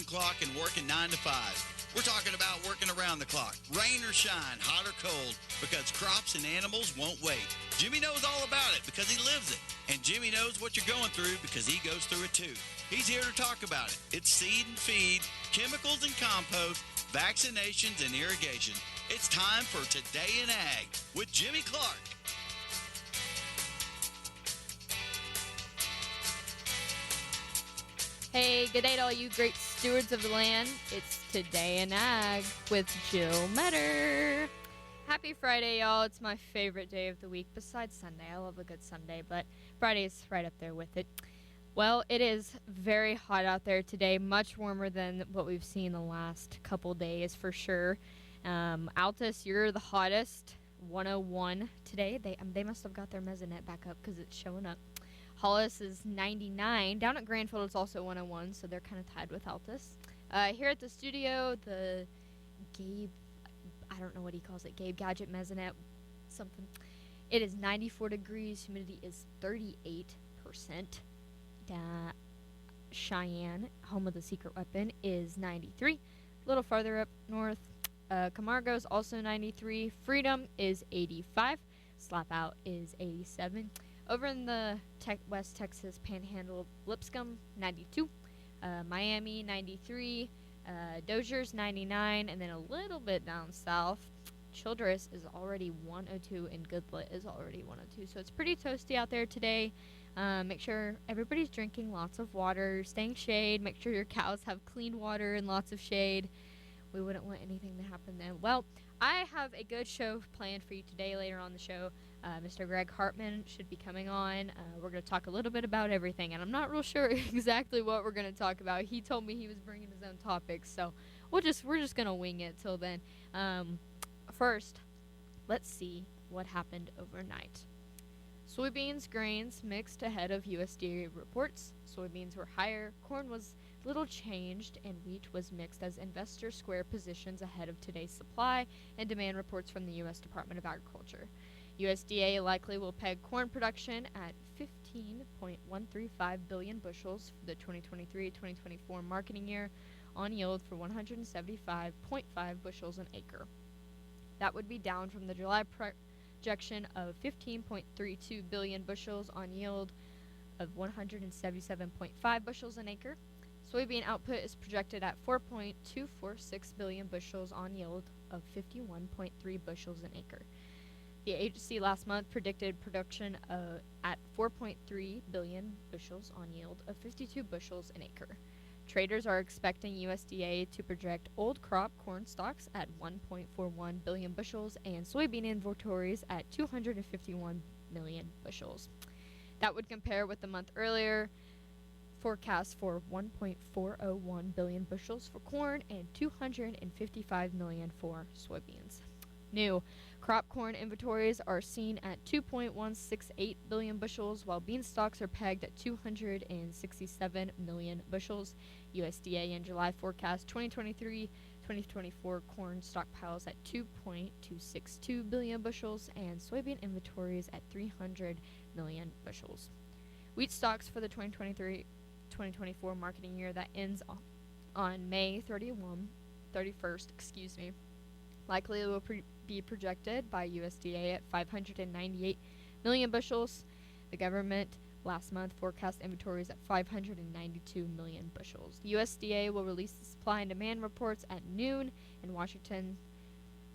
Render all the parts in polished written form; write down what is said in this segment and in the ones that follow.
time clock and working 9 to 5. We're talking about working around the clock, rain or shine, hot or cold, because crops and animals won't wait. Jimmy knows all about it because he lives it. And Jimmy knows what you're going through because he goes through it too. He's here to talk about it. It's seed and feed, chemicals and compost, vaccinations and irrigation. It's time for Today in Ag with Jimmy Clark. Hey, good day to all you great stewards of the land. It's Today in Ag with Jill Meador. Happy Friday, y'all. It's my favorite day of the week besides Sunday. I love a good Sunday, but Friday is right up there with it. Well, it is very hot out there today, much warmer than what we've seen the last couple days for sure. Altus, you're the hottest, 101 today. They must have got their mesonet back up because it's showing up. Hollis is 99. Down at Granville, it's also 101, so they're kind of tied with Altus. Here at the studio, the Gabe, I don't know what he calls it, Gabe Gadget Mesonet, something. It is 94 degrees. Humidity is 38%. Cheyenne, home of the secret weapon, is 93. A little farther up north, Camargo is also 93. Freedom is 85. Slap Out is 87. Over in the West Texas Panhandle, Lipscomb, 92. Miami, 93. Dozier's 99. And then a little bit down south, Childress is already 102, and Goodlet is already 102. So it's pretty toasty out there today. Make sure everybody's drinking lots of water, staying shade. Make sure your cows have clean water and lots of shade. We wouldn't want anything to happen then. Well, I have a good show planned for you today. Later on the show, Mr. Greg Hartman should be coming on. We're going to talk a little bit about everything, and I'm not real sure exactly what we're going to talk about. He told me he was bringing his own topics, so we're just going to wing it till then. First, let's see what happened overnight. Soybeans, grains mixed ahead of USDA reports. Soybeans were higher, corn was little changed, and wheat was mixed as investors square positions ahead of today's supply and demand reports from the U.S. Department of Agriculture. USDA likely will peg corn production at 15.135 billion bushels for the 2023-2024 marketing year, on yield for 175.5 bushels an acre. That would be down from the July projection of 15.32 billion bushels on yield of 177.5 bushels an acre. Soybean output is projected at 4.246 billion bushels on yield of 51.3 bushels an acre. The agency last month predicted production at 4.3 billion bushels on yield of 52 bushels an acre. Traders are expecting USDA to project old crop corn stocks at 1.41 billion bushels and soybean inventories at 251 million bushels. That would compare with the month earlier forecast for 1.401 billion bushels for corn and 255 million for soybeans. New crop corn inventories are seen at 2.168 billion bushels, while bean stocks are pegged at 267 million bushels. USDA in July forecast 2023-2024 corn stockpiles at 2.262 billion bushels and soybean inventories at 300 million bushels. Wheat stocks for the 2023-2024 marketing year that ends on May 31st, likely will be projected by USDA at 598 million bushels. The government last month forecast inventories at 592 million bushels. USDA will release the supply and demand reports at noon. In Washington,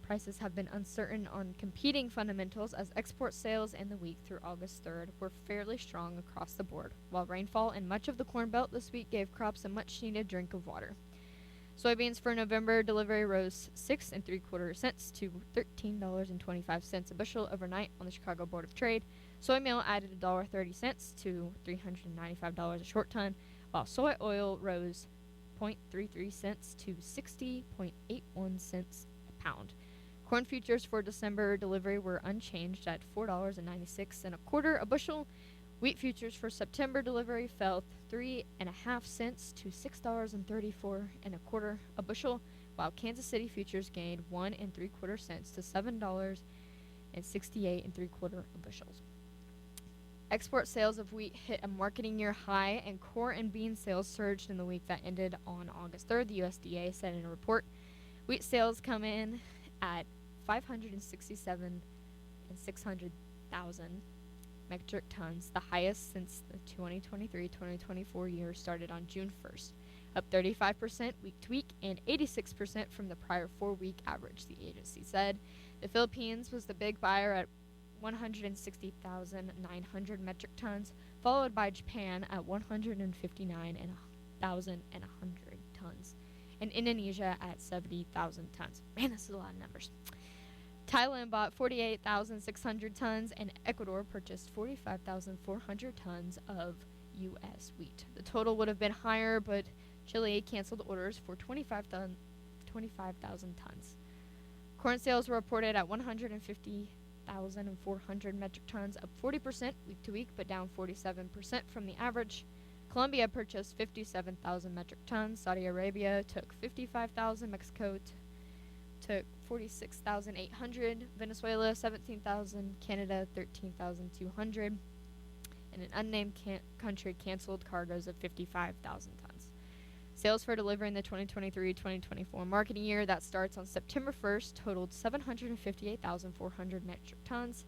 prices have been uncertain on competing fundamentals as export sales in the week through August 3rd were fairly strong across the board, while rainfall in much of the Corn Belt this week gave crops a much-needed drink of water. Soybeans for November delivery rose 6 3/4 cents to $13.25 a bushel overnight on the Chicago Board of Trade. Soy meal added $1.30 to $395 a short ton, while soy oil rose 0.33 cents to 60.81 cents a pound. Corn futures for December delivery were unchanged at $4.96 a bushel. Wheat futures for September delivery fell 3.5 cents to $6.34 a bushel, while Kansas City futures gained 1 3/4 cents to $7.68 a bushel. Export sales of wheat hit a marketing year high, and corn and bean sales surged in the week that ended on August 3rd, the USDA said in a report. Wheat sales come in at 567 and 600,000 metric tons, the highest since the 2023-2024 year started on June 1st, up 35% week to week and 86% from the prior 4-week average, the agency said. The Philippines was the big buyer at 160,900 metric tons, followed by Japan at 159,100 tons, and Indonesia at 70,000 tons. Man, this is a lot of numbers. Thailand bought 48,600 tons, and Ecuador purchased 45,400 tons of U.S. wheat. The total would have been higher, but Chile canceled orders for 25,000 tons. Corn sales were reported at 150,400 metric tons, up 40% week to week, but down 47% from the average. Colombia purchased 57,000 metric tons. Saudi Arabia took 55,000. Mexico took 46,800. Venezuela 17,000. Canada 13,200. And an unnamed country canceled cargoes of 55,000 tons. Sales for delivering the 2023-2024 marketing year that starts on September 1st totaled 758,400 metric tons.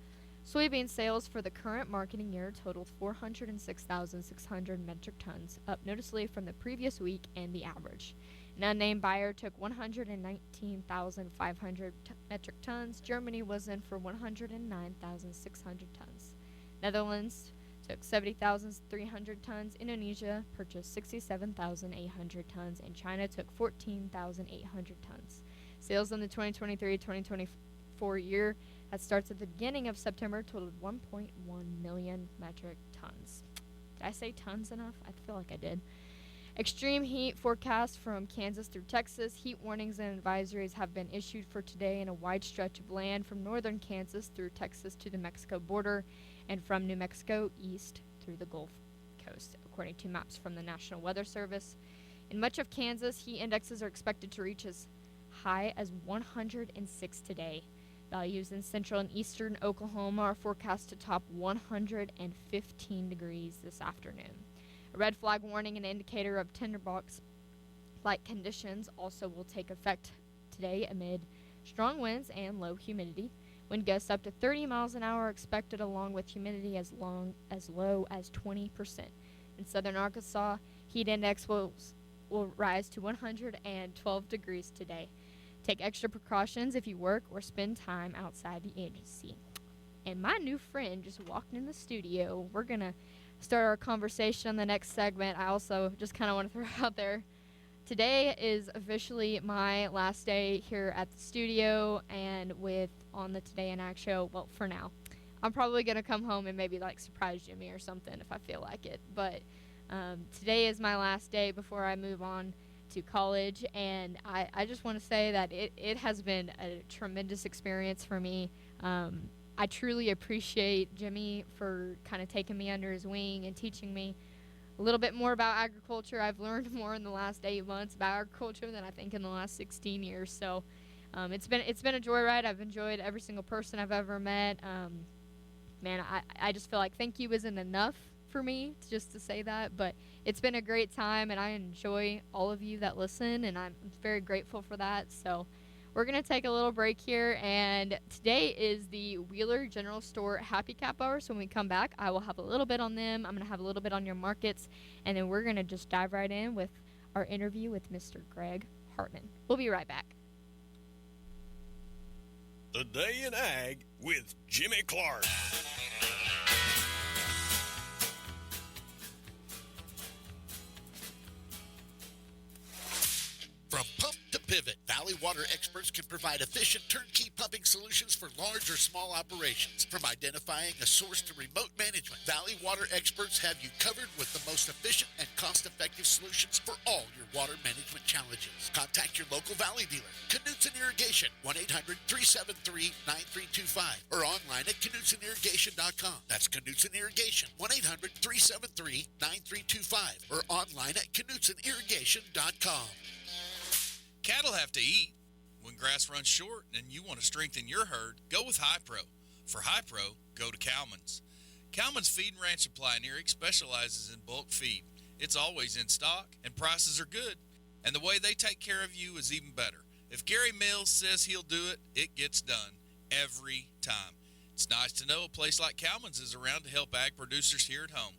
Soybean sales for the current marketing year totaled 406,600 metric tons, up noticeably from the previous week and the average. An unnamed buyer took 119,500 metric tons. Germany was in for 109,600 tons. Netherlands took 70,300 tons. Indonesia purchased 67,800 tons, and China took 14,800 tons. Sales in the 2023-2024 year that starts at the beginning of September totaled 1.1 million metric tons. Did I say tons enough? I feel like I did. Extreme heat forecast from Kansas through Texas. Heat warnings and advisories have been issued for today in a wide stretch of land from northern Kansas through Texas to the Mexico border and from New Mexico east through the Gulf Coast, according to maps from the National Weather Service. In much of Kansas, heat indexes are expected to reach as high as 106 today. Values in central and eastern Oklahoma are forecast to top 115 degrees this afternoon. A red flag warning, an indicator of tinderbox-like conditions, also will take effect today amid strong winds and low humidity. Wind gusts up to 30 miles an hour expected, along with humidity as low as 20%. In southern Arkansas, heat index will rise to 112 degrees today. Take extra precautions if you work or spend time outside the agency. And my new friend just walked in the studio. We're going to start our conversation on the next segment. I also just kind of want to throw out there, today is officially my last day here at the studio and on the Today in Act show. Well, for now. I'm probably going to come home and maybe surprise Jimmy or something if I feel like it. But today is my last day before I move on to college, and I just want to say that it has been a tremendous experience for me. I truly appreciate Jimmy for kind of taking me under his wing and teaching me a little bit more about agriculture. I've learned more in the last 8 months about agriculture than I think in the last 16 years. So it's been a joyride. I've enjoyed every single person I've ever met. Man, I just feel like thank you isn't enough for me just to say that, but it's been a great time, and I enjoy all of you that listen, and I'm very grateful for that. So we're going to take a little break here, and today is the Wheeler General Store Happy Cap Hour. So when we come back, I will have a little bit on them. I'm going to have a little bit on your markets, and then we're going to just dive right in with our interview with Mr. Greg Hartman. We'll be right back. The Day in Ag with Jimmy Clark. From pump to pivot, Valley Water experts can provide efficient turnkey pumping solutions for large or small operations. From identifying a source to remote management, Valley Water experts have you covered with the most efficient and cost-effective solutions for all your water management challenges. Contact your local Valley dealer, Knutson Irrigation, 1-800-373-9325, or online at KnutsonIrrigation.com. That's Knutson Irrigation, 1-800-373-9325, or online at KnutsonIrrigation.com. Cattle have to eat. When grass runs short and you want to strengthen your herd, go with High Pro. For High Pro, go to Cowman's. Cowman's Feed and Ranch Supply in Erie specializes in bulk feed. It's always in stock, and prices are good. And the way they take care of you is even better. If Gary Mills says he'll do it, it gets done every time. It's nice to know a place like Cowman's is around to help ag producers here at home.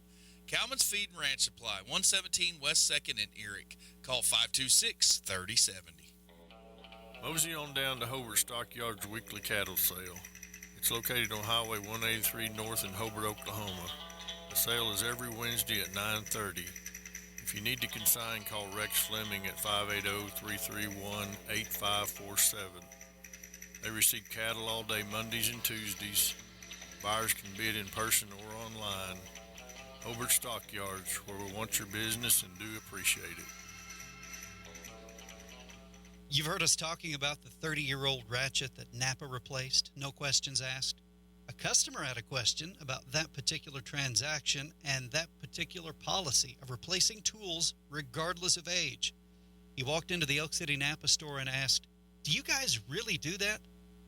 Cowman's Feed and Ranch Supply, 117 West 2nd in Erie. Call 526-3070. Mosey on down to Hobart Stockyards weekly cattle sale. It's located on Highway 183 North in Hobart, Oklahoma. The sale is every Wednesday at 9:30. If you need to consign, call Rex Fleming at 580-331-8547. They receive cattle all day Mondays and Tuesdays. Buyers can bid in person or online. Hobart Stockyards, where we want your business and do appreciate it. You've heard us talking about the 30-year-old ratchet that Napa replaced, no questions asked. A customer had a question about that particular transaction and that particular policy of replacing tools regardless of age. He walked into the Elk City Napa store and asked, "Do you guys really do that?"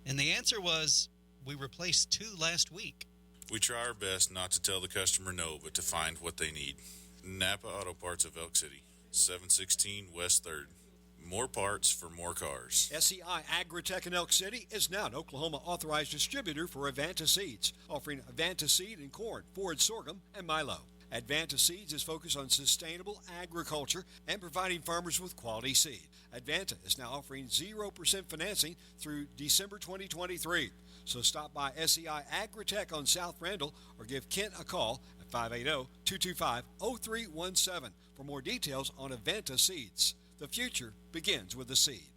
And the answer was, "We replaced 2 last week." We try our best not to tell the customer no, but to find what they need. Napa Auto Parts of Elk City, 716 West 3rd. More parts for more cars. SEI Agritech in Elk City is now an Oklahoma authorized distributor for Advanta Seeds, offering Advanta seed in corn, forage sorghum, and milo. Advanta Seeds is focused on sustainable agriculture and providing farmers with quality seed. Advanta is now offering 0% financing through December 2023. So stop by SEI Agritech on South Randall or give Kent a call at 580-225-0317 for more details on Advanta Seeds. The future begins with the seed.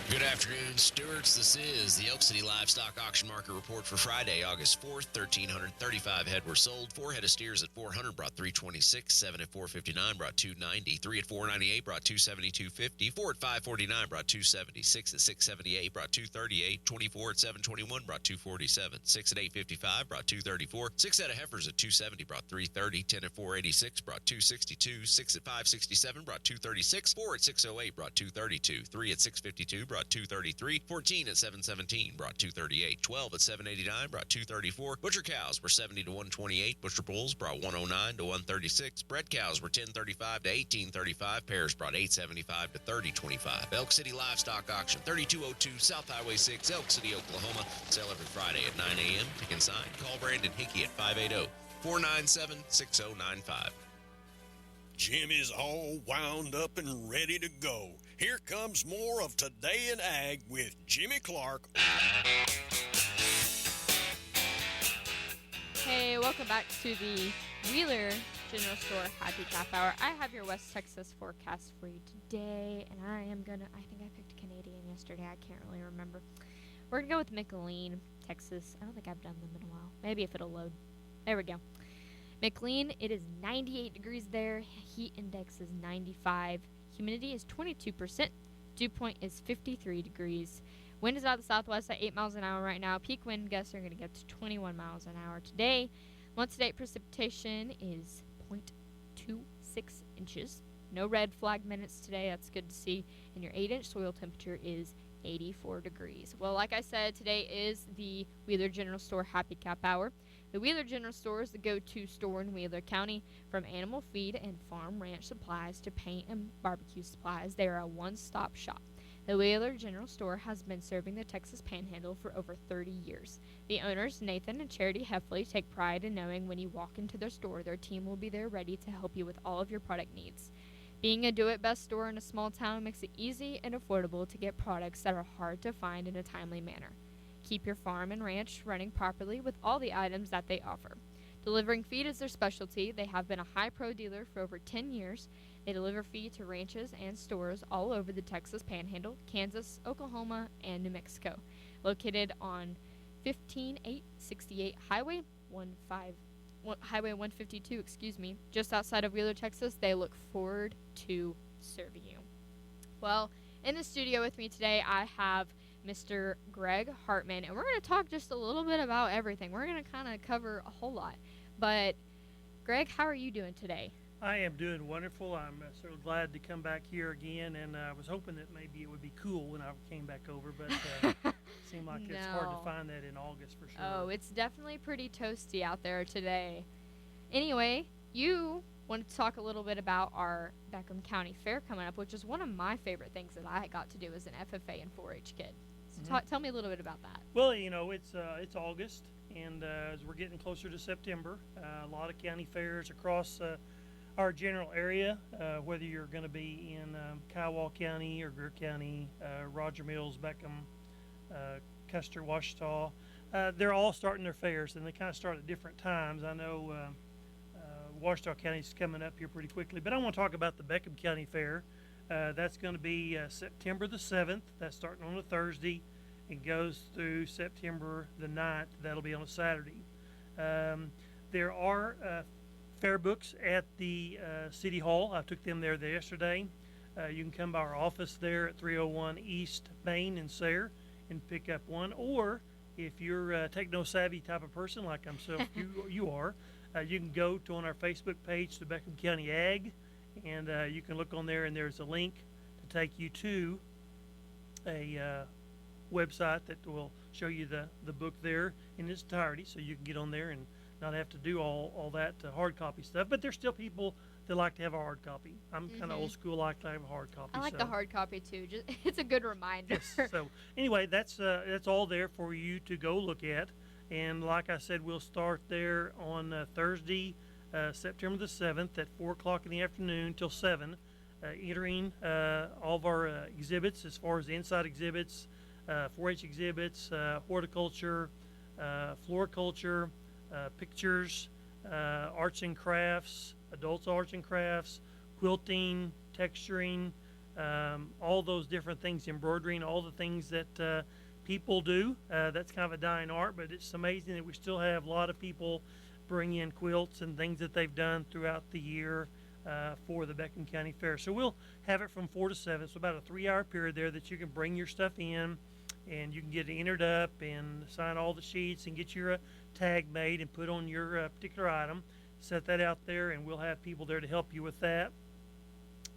Good afternoon, Stewarts. This is the Elk City Livestock Auction Market Report for Friday, August 4th. 1,335 head were sold. 4 head of steers at 400 brought 326. 7 at 459 brought 290. 3 at 498 brought 270, 4 at 549 brought 270. 6 at 678 brought 238. 24 at 721 brought 247. 6 at 855 brought 234. 6 head of heifers at 270 brought 330. 10 at 486 brought 262. 6 at 567 brought 236. 4 at 608 brought 232. 3 at 652 brought 233. 14 at 717 brought 238. 12 at 789 brought 234. Butcher cows were 70 to 128. Butcher bulls brought 109 to 136. Bred cows were 1035 to 1835. Pairs brought 875 to 3025. Elk City Livestock Auction, 3202 South Highway 6, Elk City, Oklahoma. Sale every Friday at 9 a.m. To consign, call Brandon Hickey at 580-497-6095. Jim is all wound up and ready to go. Here comes more of Today in Ag with Jimmy Clark. Hey, welcome back to the Wheeler General Store Happy Calf Hour. I have your West Texas forecast for you today, and I think I picked Canadian yesterday. I can't really remember. We're going to go with McLean, Texas. I don't think I've done them in a while. Maybe if it'll load. There we go. McLean, it is 98 degrees there. Heat index is 95. Humidity is 22%. Dew point is 53 degrees. Wind is out of the southwest at 8 miles an hour right now. Peak wind gusts are going to get to 21 miles an hour today. Month-to-date precipitation is 0.26 inches. No red flag minutes today. That's good to see. And your 8-inch soil temperature is 84 degrees. Well, like I said, today is the Wheeler General Store Happy Cap Hour. The Wheeler General Store is the go-to store in Wheeler County. From animal feed and farm ranch supplies to paint and barbecue supplies, they are a one-stop shop. The Wheeler General Store has been serving the Texas Panhandle for over 30 years. The owners, Nathan and Charity Heffley, take pride in knowing when you walk into their store, their team will be there ready to help you with all of your product needs. Being a do-it-best store in a small town makes it easy and affordable to get products that are hard to find in a timely manner. Keep your farm and ranch running properly with all the items that they offer. Delivering feed is their specialty. They have been a high pro dealer for over 10 years. They deliver feed to ranches and stores all over the Texas Panhandle, Kansas, Oklahoma, and New Mexico. Located on 15868 Highway 152, just outside of Wheeler, Texas. They look forward to serving you. Well, in the studio with me today, I have Mr. Greg Hartman, and we're going to talk just a little bit about everything. We're going to kind of cover a whole lot. But, Greg, how are you doing today? I am doing wonderful. I'm so glad to come back here again, and I was hoping that maybe it would be cool when I came back over, but seem like it's hard to No. find that in August for sure. Oh, it's definitely pretty toasty out there today. Anyway, you wanted to talk a little bit about our Beckham County Fair coming up, which is one of my favorite things that I got to do as an FFA and 4-H kid. So tell me a little bit about that. Well, you know, it's August, and as we're getting closer to September, a lot of county fairs across our general area, whether you're going to be in Kiowa County or Greer County, Roger Mills, Beckham, Custer, Washita, they're all starting their fairs, and they kind of start at different times. I know Washita County is coming up here pretty quickly, but I want to talk about the Beckham County Fair. That's going to be September the 7th. That's starting on a Thursday. It goes through September the 9th. That'll be on a Saturday. There are fair books at the City Hall. I took them there yesterday. You can come by our office there at 301 East Main in Sayre and pick up one. Or if you're a techno-savvy type of person like myself, you are, you can go to on our Facebook page to Beckham County Ag, and you can look on there, and there's a link to take you to a website that will show you the book there in its entirety, so you can get on there and not have to do all that hard copy stuff. But there's still people that like to have a hard copy. I'm kind of old school, like to have a hard copy. I like the hard copy too. Just it's a good reminder. Yes. So anyway, that's all there for you to go look at. And like I said, we'll start there on Thursday, September the 7th at 4 o'clock in the afternoon till 7, entering all of our exhibits as far as the inside exhibits, 4-H exhibits, horticulture, floriculture, pictures, arts and crafts, adults arts and crafts, quilting, texturing, all those different things, embroidering, all the things that people do. That's kind of a dying art, but it's amazing that we still have a lot of people bring in quilts and things that they've done throughout the year for the Beckham County Fair. So we'll have it from 4 to 7, so about a 3-hour period there that you can bring your stuff in, and you can get it entered up and sign all the sheets and get your tag made and put on your particular item. Set that out there, and we'll have people there to help you with that.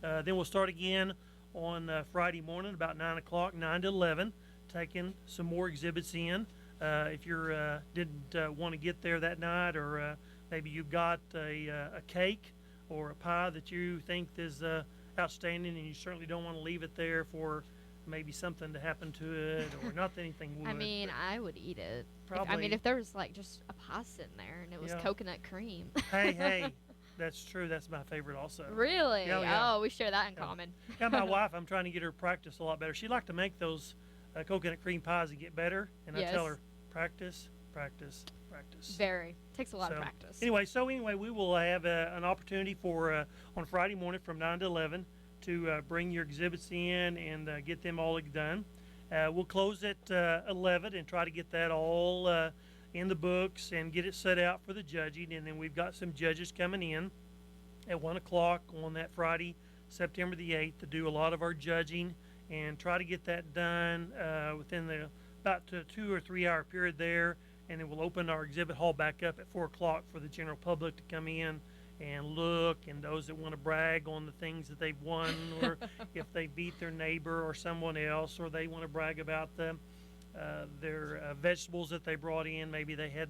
Then we'll start again on Friday morning about 9 o'clock, 9 to 11, taking some more exhibits in. If you didn't want to get there that night, or maybe you've got a cake or a pie that you think is outstanding, and you certainly don't want to leave it there for maybe something to happen to it, or not that anything would. I mean, I would eat it. Probably. If there was like just a pie sitting there and it was coconut cream. Hey, that's true. That's my favorite also. Really? Yeah. Oh, we share that in common. Yeah, my wife, I'm trying to get her to practice a lot better. She'd like to make those coconut cream pies and get better, and I tell her, practice. Very. Takes a lot of practice. Anyway, we will have an opportunity for on Friday morning from 9 to 11 to bring your exhibits in and get them all done. We'll close at 11 and try to get that all in the books and get it set out for the judging. And then we've got some judges coming in at 1 o'clock on that Friday, September the 8th, to do a lot of our judging and try to get that done within about 2 or 3 hour period there. And then we'll open our exhibit hall back up at 4 o'clock for the general public to come in and look, and those that want to brag on the things that they've won, or if they beat their neighbor or someone else, or they want to brag about their vegetables that they brought in. Maybe they had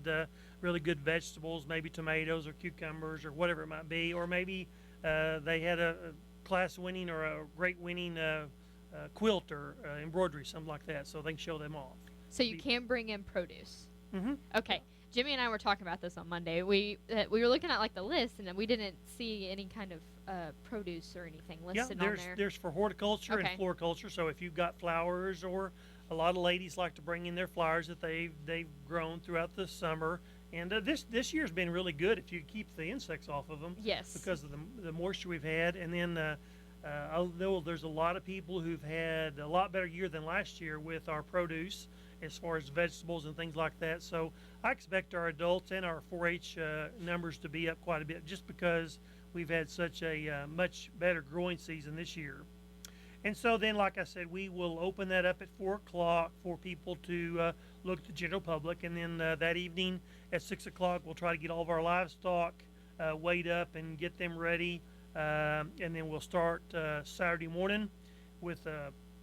really good vegetables, maybe tomatoes or cucumbers or whatever it might be, or maybe they had a class winning or a great winning quilt or embroidery, something like that, so they can show them off. So you can bring in produce. Mm-hmm. Okay. Jimmy and I were talking about this on Monday. We were looking at like the list, and then we didn't see any kind of produce or anything listed on there. There's for horticulture and floriculture. So if you've got flowers, or a lot of ladies like to bring in their flowers that they've grown throughout the summer. And this year's been really good if you keep the insects off of them. Yes. Because of the moisture we've had, and then although there's a lot of people who've had a lot better year than last year with our produce, as far as vegetables and things like that. So I expect our adults and our 4-H numbers to be up quite a bit, just because we've had such a much better growing season this year. And so then, like I said, we will open that up at 4 o'clock for people to look at the general public. And then that evening at 6 o'clock, we'll try to get all of our livestock weighed up and get them ready. And then we'll start Saturday morning with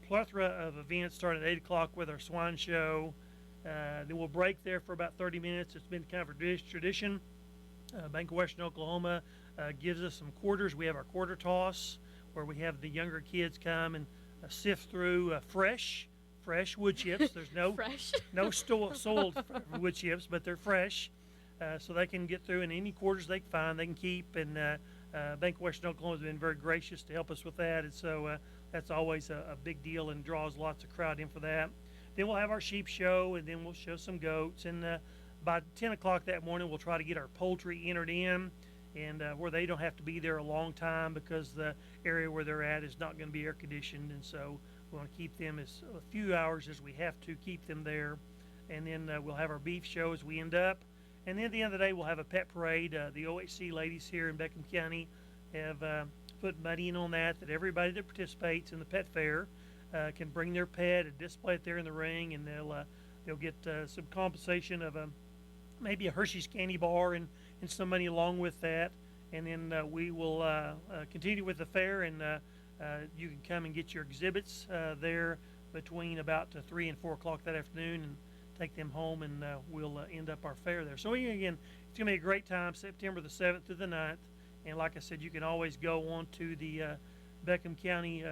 plethora of events starting at 8 o'clock with our swine show. Then we'll break there for about 30 minutes. It's been kind of a tradition. Bank of Western Oklahoma gives us some quarters. We have our quarter toss where we have the younger kids come and sift through fresh wood chips. There's no Fresh. no sold wood chips, but they're fresh, so they can get through. And any quarters they can find, they can keep. And Bank of Western Oklahoma has been very gracious to help us with that, and so that's always a big deal and draws lots of crowd in for that. Then we'll have our sheep show, and then we'll show some goats. And by 10 o'clock that morning, we'll try to get our poultry entered in, and where they don't have to be there a long time because the area where they're at is not going to be air conditioned, and so we want to keep them as a few hours as we have to keep them there. And then we'll have our beef show as we end up. And then at the end of the day, we'll have a pet parade. The OHC ladies here in Beckham County have put money in on that everybody that participates in the pet fair can bring their pet and display it there in the ring, and they'll get some compensation of maybe a Hershey's candy bar and some money along with that. And then we will continue with the fair, and you can come and get your exhibits there between about 3 and 4 o'clock that afternoon and take them home, and we'll end up our fair there. So again, it's going to be a great time, September the 7th through the 9th. And like I said, you can always go on to the Beckham County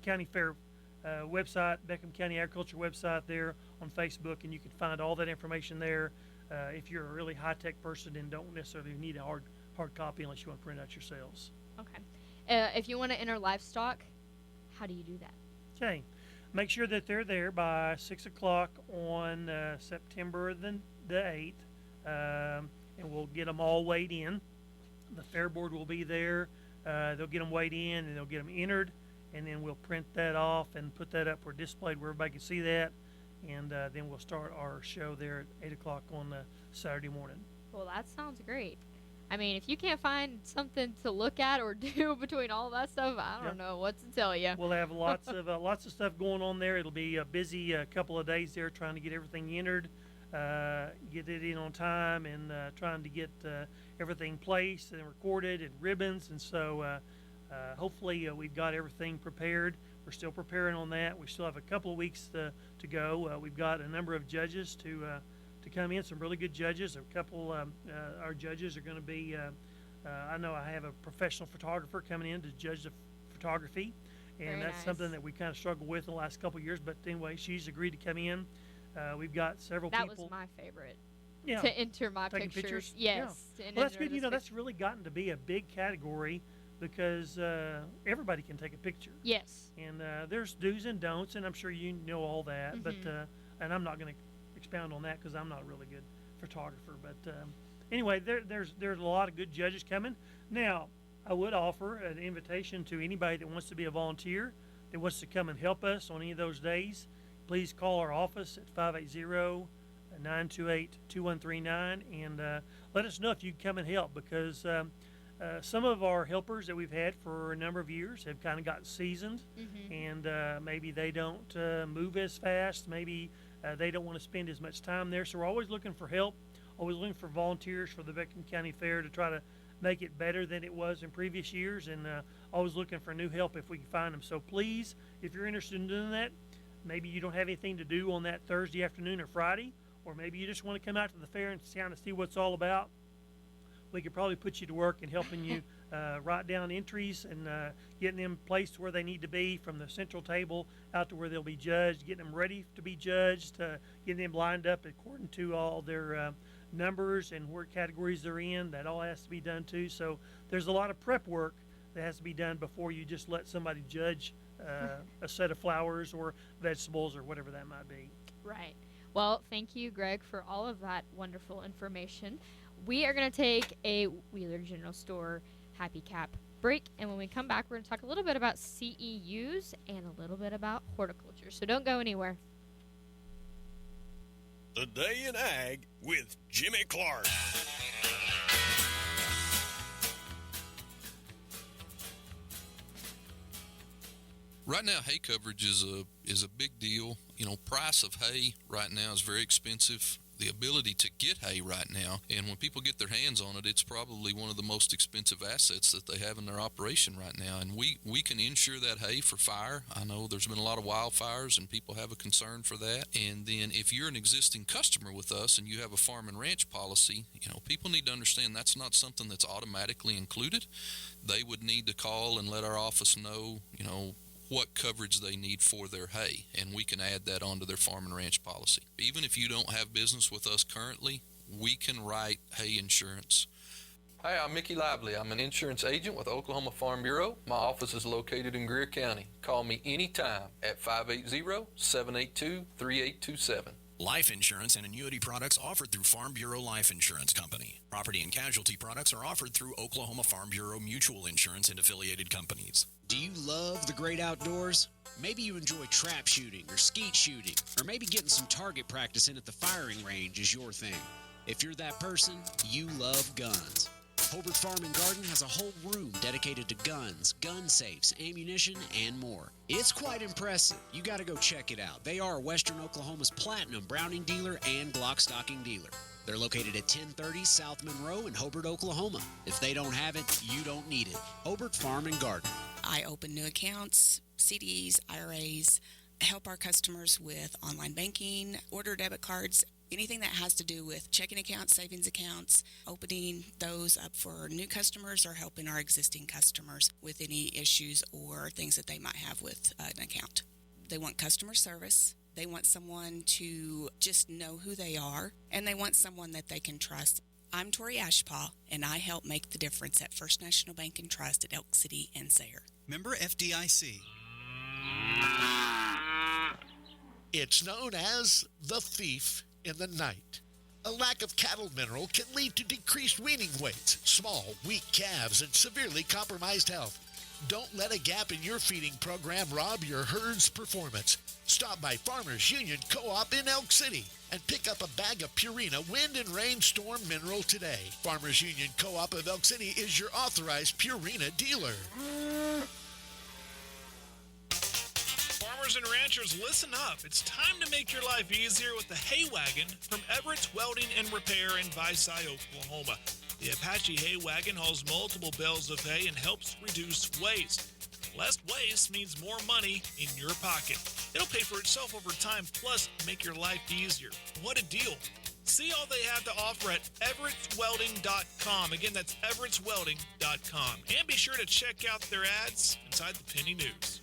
County Fair website, Beckham County Agriculture website there on Facebook, and you can find all that information there if you're a really high-tech person and don't necessarily need a hard copy unless you want to print out yourselves. Okay. If you want to enter livestock, how do you do that? Okay. Make sure that they're there by 6 o'clock on September the 8th, and we'll get them all weighed in. The fair board will be there. They'll get them weighed in, and they'll get them entered, and then we'll print that off and put that up or displayed where everybody can see that. And then we'll start our show there at 8 o'clock on Saturday morning. Well, that sounds great. I mean, if you can't find something to look at or do between all that stuff, I don't know what to tell you. We'll have lots of stuff going on there. It'll be a busy couple of days there trying to get everything entered, get it in on time, and trying to get everything placed and recorded and ribbons. And so hopefully we've got everything prepared. We're still preparing on that. We still have a couple of weeks to go. We've got a number of judges to come in, some really good judges. A couple our judges are going to be I know I have a professional photographer coming in to judge the photography, and Very that's nice. something that we kind of struggled with in the last couple of years, but anyway, she's agreed to come in. We've got several That people. was my favorite. Yeah. To enter my Taking pictures. pictures? Yes. Yeah. to Well, that's enter good. this That's pic- really gotten to be a big category because everybody can take a picture. Yes. And there's do's and don'ts, and I'm sure you know all that. But and I'm not going to expound on that because I'm not a really good photographer. But anyway, there's a lot of good judges coming. Now, I would offer an invitation to anybody that wants to be a volunteer, that wants to come and help us on any of those days. Please call our office at 580-928-2139 and let us know if you can come and help, because some of our helpers that we've had for a number of years have kind of gotten seasoned, and maybe they don't move as fast. Maybe they don't want to spend as much time there. So we're always looking for help, always looking for volunteers for the Beckham County Fair to try to make it better than it was in previous years, and always looking for new help if we can find them. So please, if you're interested in doing that, maybe you don't have anything to do on that Thursday afternoon or Friday, or maybe you just want to come out to the fair and kind of see what it's all about, we could probably put you to work in helping you write down entries and getting them placed where they need to be, from the central table out to where they'll be judged, getting them ready to be judged, getting them lined up according to all their numbers and what categories they're in. That all has to be done too. So there's a lot of prep work that has to be done before you just let somebody judge a set of flowers or vegetables or whatever that might be. Right. Well, thank you, Greg, for all of that wonderful information. We are going to take a Wheeler General Store Happy Cap break, and when we come back, we're going to talk a little bit about CEUs and a little bit about horticulture. So don't go anywhere. The Day in Ag with Jimmy Clark. Right now, hay coverage is a big deal. You know, price of hay right now is very expensive. The the ability to get hay right now. And when people get their hands on it, it's probably one of the most expensive assets that they have in their operation right now. And we can insure that hay for fire. I know there's been a lot of wildfires and people have a concern for that. And then if you're an existing customer with us and you have a farm and ranch policy, people need to understand that's not something that's automatically included. They would need to call and let our office know, what coverage they need for their hay, and we can add that onto their farm and ranch policy. Even if you don't have business with us currently, we can write hay insurance. Hi, I'm Mickey Lively. I'm an insurance agent with Oklahoma Farm Bureau. My office is located in Greer County. Call me anytime at 580-782-3827. Life insurance and annuity products offered through Farm Bureau Life Insurance Company. Property and casualty products are offered through Oklahoma Farm Bureau Mutual Insurance and affiliated companies. Do you love the great outdoors? Maybe you enjoy trap shooting or skeet shooting, or maybe getting some target practice in at the firing range is your thing. If you're that person, you love guns. Hobart Farm and Garden has a whole room dedicated to guns, gun safes, ammunition, and more. It's quite impressive. You got to go check it out. They are Western Oklahoma's platinum Browning dealer and Glock stocking dealer. They're located at 1030 South Monroe in Hobart, Oklahoma. If they don't have it, you don't need it. Hobart Farm and Garden. I open new accounts, CDs, IRAs, help our customers with online banking, order debit cards, anything that has to do with checking accounts, savings accounts, opening those up for new customers or helping our existing customers with any issues or things that they might have with an account. They want customer service. They want someone to just know who they are, and they want someone that they can trust. I'm Tori Ashpaw, and I help make the difference at First National Bank and Trust at Elk City and Sayre. Member FDIC. It's known as the thief in the night. A lack of cattle mineral can lead to decreased weaning weights, small, weak calves, and severely compromised health. Don't let a gap in your feeding program rob your herd's performance. Stop by Farmers Union Co-op in Elk City and pick up a bag of Purina Wind and Rainstorm Mineral today. Farmers Union Co-op of Elk City is your authorized Purina dealer. Farmers and ranchers, listen up. It's time to make your life easier with the Hay Wagon from Everett's Welding and Repair in Visay, Oklahoma. The Apache Hay Wagon hauls multiple bales of hay and helps reduce waste. Less waste means more money in your pocket. It'll pay for itself over time, plus make your life easier. What a deal. See all they have to offer at everettswelding.com. Again, that's everettswelding.com. And be sure to check out their ads inside the Penny News.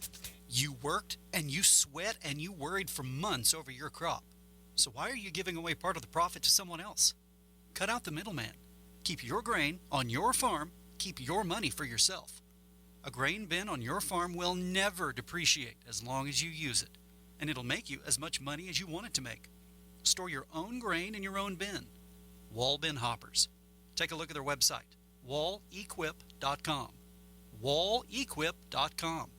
You worked and you sweat and you worried for months over your crop. So why are you giving away part of the profit to someone else? Cut out the middleman. Keep your grain on your farm. Keep your money for yourself. A grain bin on your farm will never depreciate as long as you use it, and it'll make you as much money as you want it to make. Store your own grain in your own bin. Wall Bin Hoppers. Take a look at their website, wallequip.com. wallequip.com.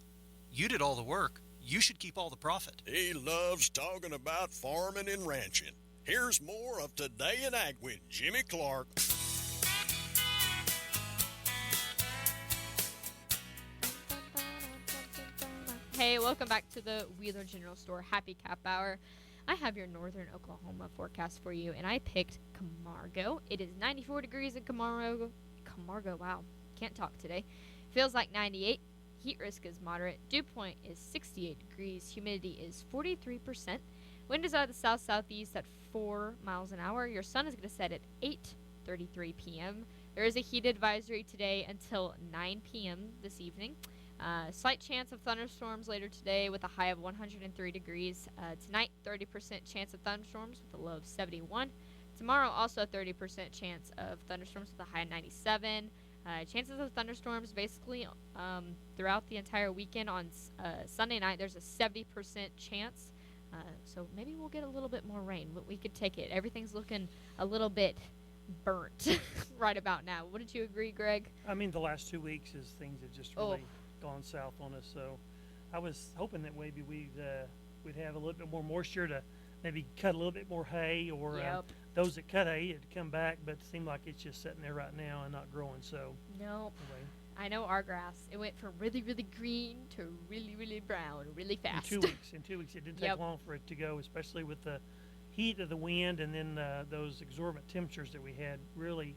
You did all the work. You should keep all the profit. He loves talking about farming and ranching. Here's more of Today in Ag with Jimmy Clark. Hey, welcome back to the Wheeler General Store Happy Cap Hour. I have your northern Oklahoma forecast for you, and I picked Camargo. It is 94 degrees in Camargo. Wow, can't talk today. Feels like 98. Heat risk is moderate. Dew point is 68 degrees. Humidity is 43%. Wind is out of the south-southeast at 4 miles an hour. Your sun is going to set at 8:33 p.m. There is a heat advisory today until 9 p.m. this evening. Slight chance of thunderstorms later today with a high of 103 degrees. Tonight, 30% chance of thunderstorms with a low of 71. Tomorrow, also 30% chance of thunderstorms with a high of 97. Chances of thunderstorms basically throughout the entire weekend. On Sunday night, there's a 70% chance. So maybe we'll get a little bit more rain. We could take it. Everything's looking a little bit burnt right about now. Wouldn't you agree, Greg? I mean, the last 2 weeks is things have just really gone south on us. So I was hoping that maybe we'd have a little bit more moisture to maybe cut a little bit more hay, or those that cut hay it'd come back, but it seemed like it's just sitting there right now and not growing. So nope. Anyway. I know our grass, it went from really, really green to really, really brown really fast. In 2 weeks. It didn't take long for it to go, especially with the heat of the wind and then those exorbitant temperatures that we had really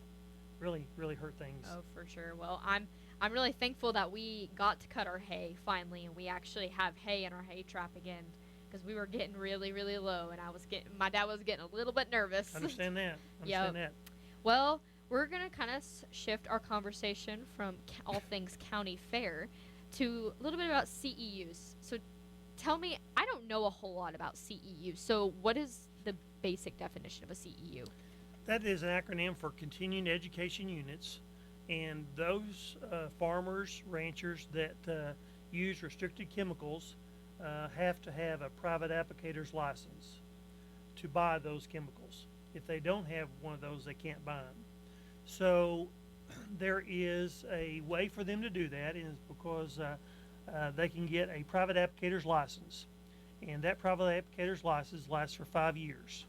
hurt things. Oh, for sure. Well, I'm really thankful that we got to cut our hay finally, and we actually have hay in our hay trap again, because we were getting really low, and my dad was getting a little bit nervous. Understand that. Yep. Well, we're gonna kind of shift our conversation from all things county fair to a little bit about CEUs. So, tell me, I don't know a whole lot about CEUs. So, what is the basic definition of a CEU? That is an acronym for Continuing Education Units, and those farmers, ranchers that use restricted chemicals have to have a private applicator's license to buy those chemicals. If they don't have one of those, they can't buy them. So there is a way for them to do that, and it's because they can get a private applicator's license, and that private applicator's license lasts for 5 years.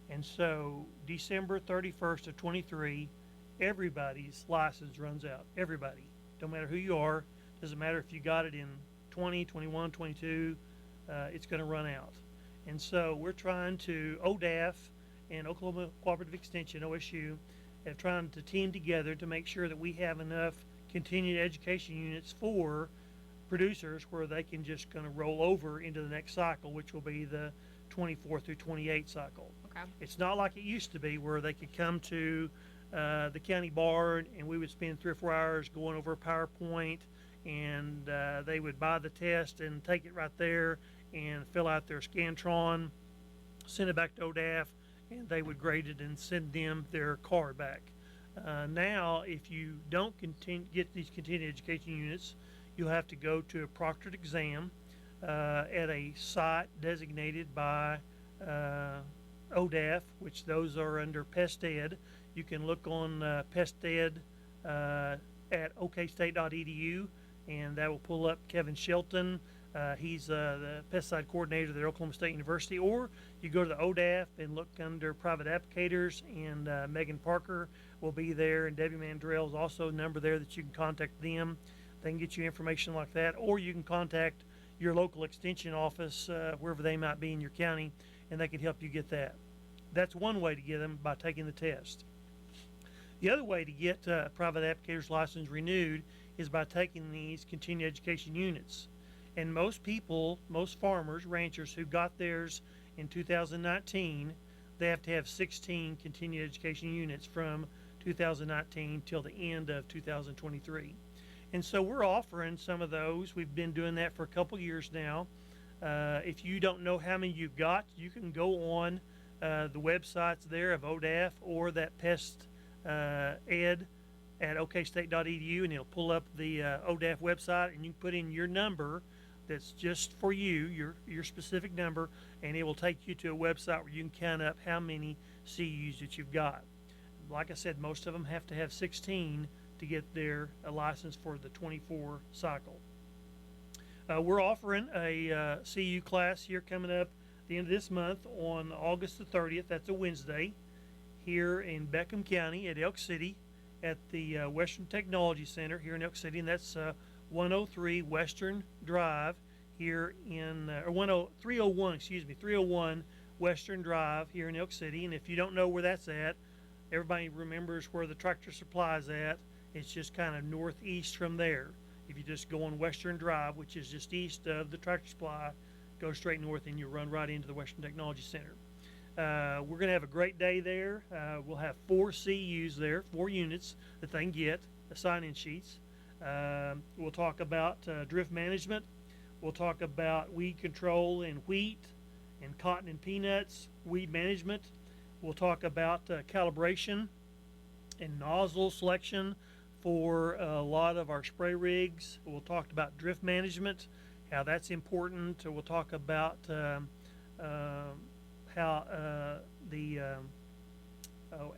And so December 31st of 23, everybody's license runs out. Everybody. Don't matter who you are. Doesn't matter if you got it in 20, 21, 22. It's going to run out. And so we're trying to, ODAF and Oklahoma Cooperative Extension, OSU, have trying to team together to make sure that we have enough continuing education units for producers where they can just kind of roll over into the next cycle, which will be the 24 through 28 cycle. Okay. It's not like it used to be where they could come to the county barn and we would spend 3 or 4 hours going over a PowerPoint, and they would buy the test and take it right there and fill out their Scantron, send it back to ODAF, and they would grade it and send them their card back. Now, if you don't get these continuing education units, you'll have to go to a proctored exam at a site designated by ODAF, which those are under Pest Ed. You can look on Pest Ed at okstate.edu, and that will pull up Kevin Shelton. He's the pesticide coordinator at Oklahoma State University. Or you go to the ODAF and look under private applicators, and Megan Parker will be there, and Debbie Mandrell is also a number there that you can contact them. They can get you information like that, or you can contact your local extension office, wherever they might be in your county, and they can help you get that. That's one way to get them, by taking the test. The other way to get a private applicator's license renewed is by taking these continuing education units. And most people, most farmers, ranchers who got theirs in 2019, they have to have 16 continuing education units from 2019 till the end of 2023. And so we're offering some of those. We've been doing that for a couple years now. If you don't know how many you've got, you can go on the websites there of ODAF or that Pest Ed at okstate.edu, and it'll pull up the ODAF website, and you can put in your number that's just for you, your specific number, and it will take you to a website where you can count up how many CUs that you've got. Like I said, most of them have to have 16 to get their license for the 24 cycle. We're offering a CU class here coming up the end of this month on August the 30th. That's a Wednesday here in Beckham County at Elk City at the Western Technology Center here in Elk City, and that's 103 Western Drive here in, 301 Western Drive here in Elk City. And if you don't know where that's at, everybody remembers where the Tractor Supply is at. It's just kind of northeast from there. If you just go on Western Drive, which is just east of the Tractor Supply, go straight north and you run right into the Western Technology Center. We're going to have a great day there. We'll have 4 CUs there, 4 units that they can get, the sign-in sheets. We'll talk about drift management. We'll talk about weed control in wheat and cotton and peanuts, weed management. We'll talk about calibration and nozzle selection for a lot of our spray rigs. We'll talk about drift management, how that's important. We'll talk about how the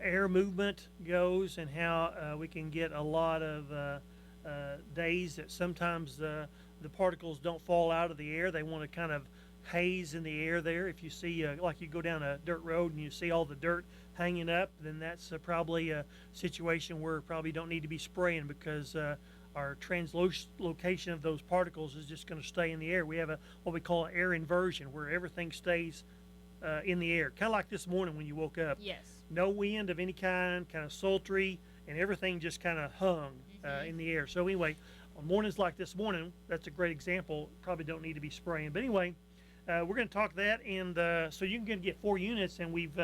air movement goes, and how we can get a lot of days that sometimes the particles don't fall out of the air. They want to kind of haze in the air there. If you see, like you go down a dirt road and you see all the dirt hanging up, then that's probably a situation where we probably don't need to be spraying, because our translocation of those particles is just going to stay in the air. We have what we call an air inversion, where everything stays in the air, kind of like this morning when you woke up. Yes. No wind of any kind of sultry, and everything just kind of hung in the air. So anyway, on mornings like this morning, that's a great example. Probably don't need to be spraying. But anyway, we're going to talk that, and so you're going to get 4 units, and we've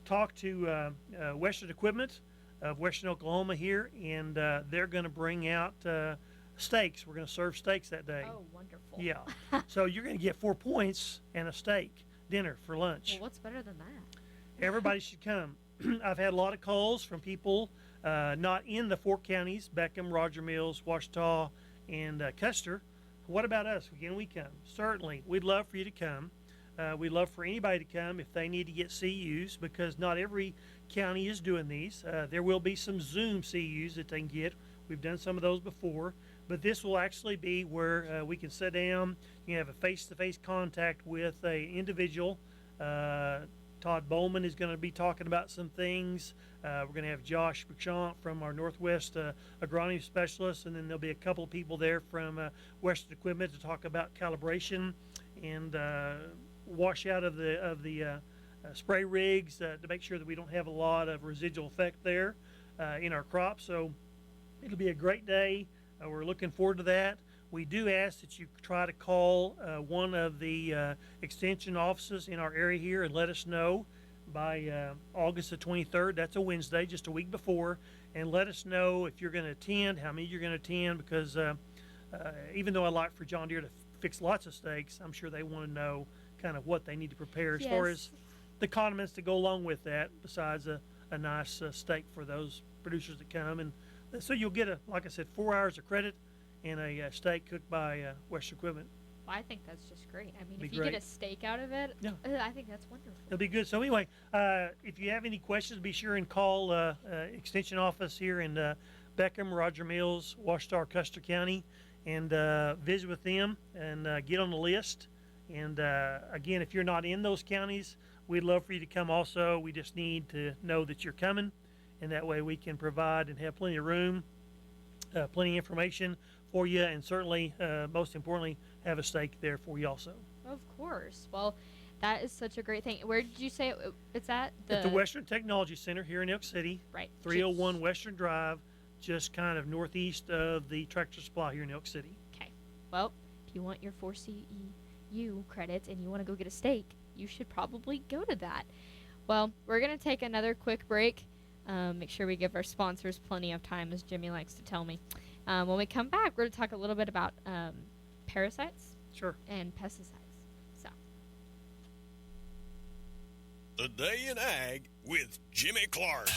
talked to Western Equipment of Western Oklahoma here, and they're going to bring out steaks. We're going to serve steaks that day. Oh, wonderful. Yeah. So you're going to get 4 points and a steak dinner for lunch. Well, what's better than that? Everybody should come. I've had a lot of calls from people not in the 4 counties, Beckham, Roger Mills, Ouachita, and Custer. What about us? Can we come? Certainly. We'd love for you to come. We'd love for anybody to come if they need to get CUs, because not every county is doing these. There will be some Zoom CUs that they can get. We've done some of those before. But this will actually be where we can sit down. You can have a face-to-face contact with an individual. Todd Bowman is going to be talking about some things. We're going to have Josh Bouchant from our Northwest agronomy specialist, and then there'll be a couple of people there from Western Equipment to talk about calibration and washout of the spray rigs to make sure that we don't have a lot of residual effect there in our crops. So it'll be a great day. We're looking forward to that. We do ask that you try to call one of the extension offices in our area here and let us know by August the 23rd. That's a Wednesday, just a week before, and let us know if you're going to attend, how many you're going to attend, because even though I like for John Deere to fix lots of steaks, I'm sure they want to know kind of what they need to prepare as far as the condiments to go along with that, besides a nice steak for those producers that come. And so you'll get, like I said, 4 hours of credit and a steak cooked by Western Equipment. Well, I think that's just great. I mean, Be if you great. get a steak out of it, Yeah. I think that's wonderful. It'll be good. So anyway, if you have any questions, be sure and call Extension Office here in Beckham, Roger Mills, Ouachita, Custer County, and visit with them and get on the list. And again, if you're not in those counties, we'd love for you to come also. We just need to know that you're coming, and that way we can provide and have plenty of room, plenty of information for you, and certainly, most importantly, have a steak there for you also. Of course. Well, that is such a great thing. Where did you say it's at? At the Western Technology Center here in Elk City. Right. 301 Western Drive, just kind of northeast of the Tractor Supply here in Elk City. Okay. Well, if you want your 4 CEU credits and you want to go get a steak, you should probably go to that. Well, we're going to take another quick break. Make sure we give our sponsors plenty of time, as Jimmy likes to tell me. When we come back, we're going to talk a little bit about parasites and pesticides. So, The Day in Ag with Jimmy Clark.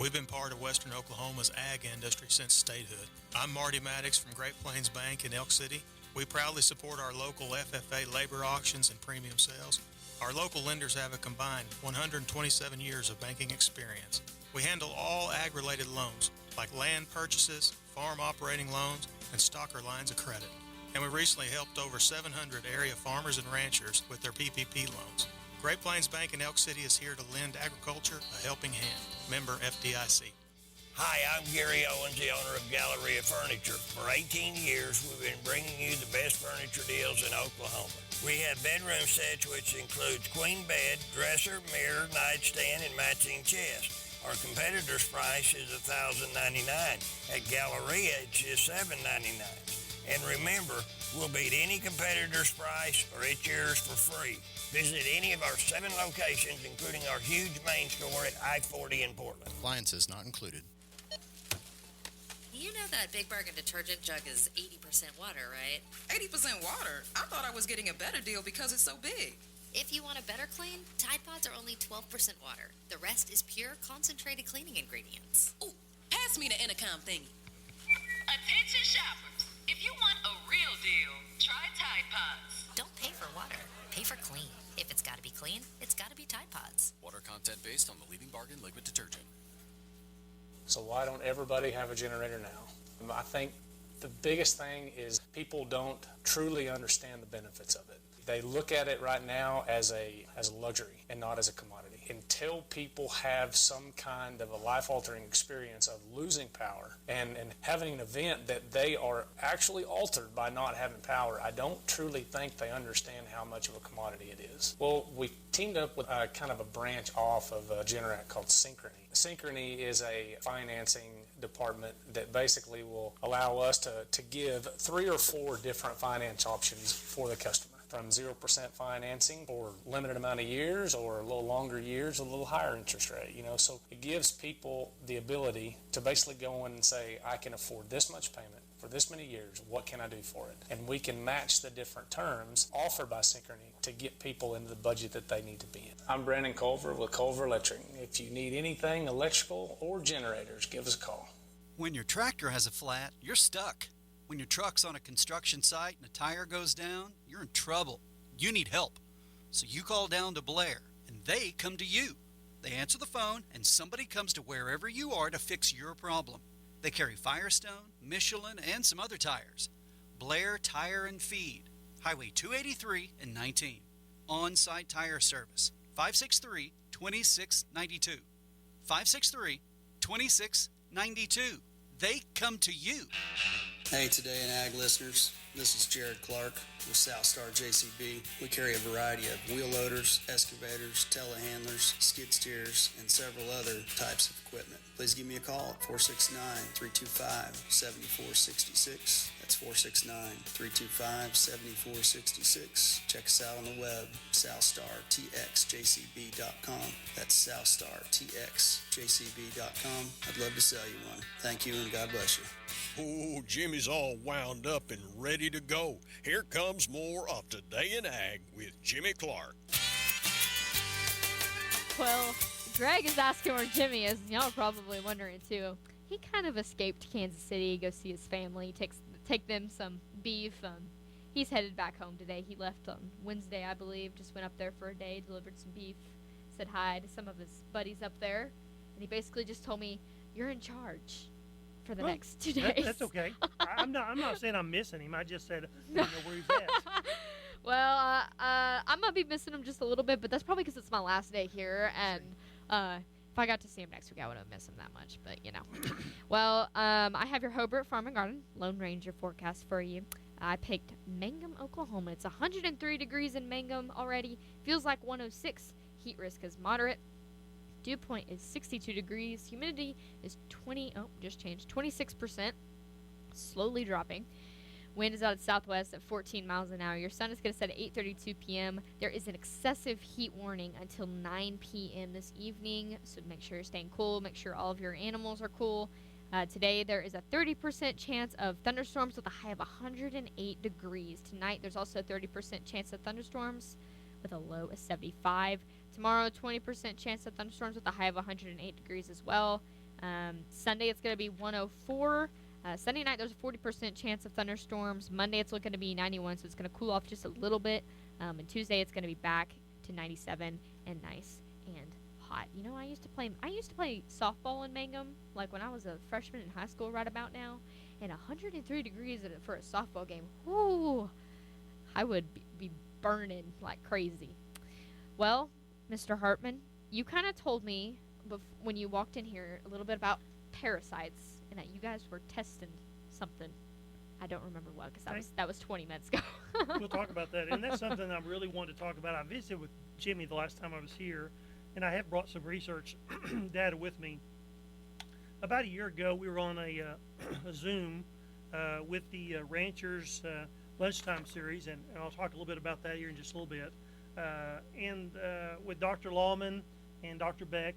We've been part of Western Oklahoma's ag industry since statehood. I'm Marty Maddox from Great Plains Bank in Elk City. We proudly support our local FFA labor auctions and premium sales. Our local lenders have a combined 127 years of banking experience. We handle all ag-related loans, like land purchases, farm operating loans, and stocker lines of credit. And we recently helped over 700 area farmers and ranchers with their PPP loans. Great Plains Bank in Elk City is here to lend agriculture a helping hand. Member FDIC. Hi, I'm Gary Owens, the owner of Galleria Furniture. For 18 years, we've been bringing you the best furniture deals in Oklahoma. We have bedroom sets, which includes queen bed, dresser, mirror, nightstand, and matching chest. Our competitor's price is $1,099. At Galleria, it's just $799. And remember, we'll beat any competitor's price, or it's yours for free. Visit any of our 7 locations, including our huge main store at I-40 in Portland. Appliances not included. You know that Big Bargain detergent jug is 80% water, right? 80% water? I thought I was getting a better deal because it's so big. If you want a better clean, Tide Pods are only 12% water. The rest is pure, concentrated cleaning ingredients. Ooh, pass me the intercom thingy. Attention shoppers. If you want a real deal, try Tide Pods. Don't pay for water. Pay for clean. If it's got to be clean, it's got to be Tide Pods. Water content based on the leading bargain liquid detergent. So why don't everybody have a generator now? I think the biggest thing is people don't truly understand the benefits of it. They look at it right now as a luxury and not as a commodity. until people have some kind of a life-altering experience of losing power and having an event that they are actually altered by not having power, I don't truly think they understand how much of a commodity it is. Well, we teamed up with kind of a branch off of Generac called Synchrony. Synchrony is a financing department that basically will allow us to give 3 or 4 different finance options for the customer, from 0% financing for limited amount of years, or a little longer years, a little higher interest rate, so it gives people the ability to basically go in and say, I can afford this much payment for this many years, what can I do for it? And we can match the different terms offered by Synchrony to get people into the budget that they need to be in. I'm Brandon Culver with Culver Electric. If you need anything electrical or generators, give us a call. When your tractor has a flat, you're stuck. When your truck's on a construction site and a tire goes down, you're in trouble. You need help. So you call down to Blair, and they come to you. They answer the phone, and somebody comes to wherever you are to fix your problem. They carry Firestone, Michelin, and some other tires. Blair Tire and Feed, Highway 283 and 19. On-site tire service, 563-2692. 563-2692. They come to you. Hey, Today in Ag listeners, this is Jared Clark with Southstar JCB. We carry a variety of wheel loaders, excavators, telehandlers, skid steers, and several other types of equipment. Please give me a call at 469-325-7466. That's 469-325-7466. Check us out on the web, SouthstarTXJCB.com. That's SouthstarTXJCB.com. I'd love to sell you one. Thank you, and God bless you. Oh, Jimmy's all wound up and ready to go. Here comes more of Today in Ag with Jimmy Clark. Well, Greg is asking where Jimmy is. Y'all are probably wondering too. He kind of escaped Kansas City, go see his family, take them some beef. He's headed back home today. He left on Wednesday, I believe. Just went up there for a day, delivered some beef, said hi to some of his buddies up there, and he basically just told me, "You're in charge for the next 2 days." That's okay. I'm not saying I'm missing him. I just said I don't know where he's at. Well, I'm gonna be missing him just a little bit, but that's probably because it's my last day here, and if I got to see him next week, I wouldn't miss him that much. But well, I have your Hobart Farm and Garden Lone Ranger forecast for you. I picked Mangum, Oklahoma. It's 103 degrees in Mangum already. Feels like 106. Heat risk is moderate. Dew point is 62 degrees. Humidity is 26%. Slowly dropping. Wind is out of southwest at 14 miles an hour. Your sun is going to set at 8:32 p.m. There is an excessive heat warning until 9 p.m. this evening, so make sure you're staying cool. Make sure all of your animals are cool. Today, there is a 30% chance of thunderstorms with a high of 108 degrees. Tonight, there's also a 30% chance of thunderstorms with a low of 75. Tomorrow, 20% chance of thunderstorms with a high of 108 degrees as well. Sunday, it's going to be 104. Sunday night, there's a 40% chance of thunderstorms. Monday, it's looking to be 91, so it's going to cool off just a little bit. And Tuesday, it's going to be back to 97 and nice and hot. I used to play softball in Mangum, like when I was a freshman in high school right about now, and 103 degrees for a softball game. Whoo! I would be burning like crazy. Well, Mr. Hartman, you kind of told me when you walked in here a little bit about parasites and that you guys were testing something. I don't remember what, because that was 20 minutes ago. We'll talk about that, and that's something I really wanted to talk about. I visited with Jimmy the last time I was here, and I have brought some research data with me. About a year ago, we were on a Zoom with the Ranchers Lunchtime Series, and I'll talk a little bit about that here in just a little bit. And with Dr. Lawman and Dr. Beck